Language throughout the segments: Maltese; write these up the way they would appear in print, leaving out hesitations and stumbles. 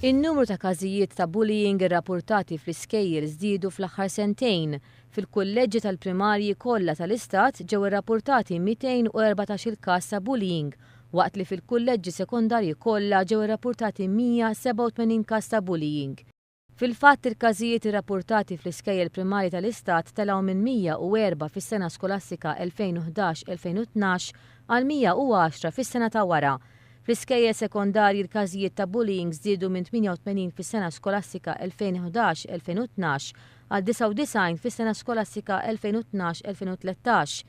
In-numru ta' każijiet ta' bullying irrappurtati fl-iskejjel żdiedu fl-aħħar sentejn. Fil-kulleġġi tal-primarji kollha tal-Istat ġew irrappurtati 214 każ ta' bullying, waqt li fil-kulleġġi sekondarji kollha ġew irrappurtati 187 każ ta' bullying. Fil-fatt il-każijiet irrappurtati fl-iskejjel primarji tal-Istat telgħu minn 104 fis-sena skolastika 2011-2012 għal 110 fis-sena ta' wara. Fl-iskejjel sekondarji l-każijiet ta' bullying żdiedu minn 88 fis-sena skolastika 2011-2012 għal 99 fis-sena skolastika 2012-2013.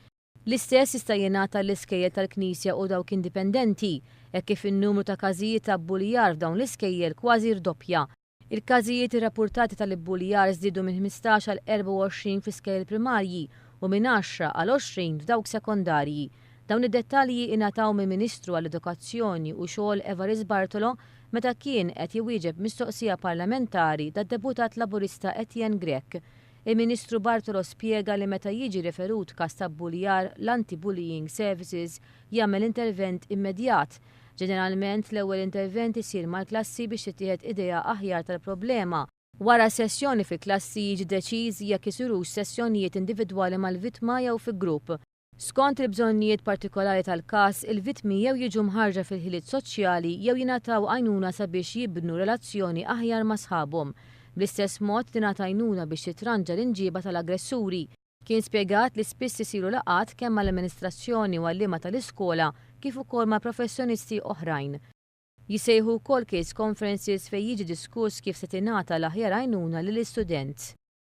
L-istess jista' jingħata l-iskejjel tal-Knisja u dawk indipendenti, hekk kif in-numru ta' każijiet ta' bullyar f'dawn l-iskejjel kważi rdoppja. Il-każijiet irrappurtati tal-ibbuljar żdiedu minn 15 għal 24 fl-iskejjel primarji u minn 10 għal 20 f'dawk sekondarji. Dawn id-dettalji ingħataw mill-Ministru għall-Edukazzjoni u Xogħol Evarist Bartolo meta kien qed jwieġeb mistoqsija parlamentari tad-deputat Laburista Etienne Grech. Il-Ministru Bartolo spjega li meta jiġi referut każ ta' buljar l-Anti-Bullying Services jagħmel intervent immedjat. Ġeneralment l-ewwel intervent isir mal-klassi biex tittieħed idea aħjar tal-problema. Wara sessjoni fil-klassi jiġi deċiż jekk isirux sessjonijiet individwali mal-vittma jew fi grupp. Skont il-bżonnijiet partikolari tal-każ, il-vittmi jew jiġu mħarġa fil-ħiliet soċjali jew jingħataw għajnuna sabiex jibnu relazzjoni aħjar ma' sħabhom. Bl-istess mod tingħata għajnuna biex titranġa l-inġieba tal-aggressuri. Kien spjegat li spiss isiru laqgħat kemm mal-amministrazzjoni u għalliema tal-iskola kif ukoll ma' professjonisti oħrajn. Jisejħu wkoll case conferences fejn jiġi diskuss kif se tingħata l-aħjar għajnuna lill-istudent.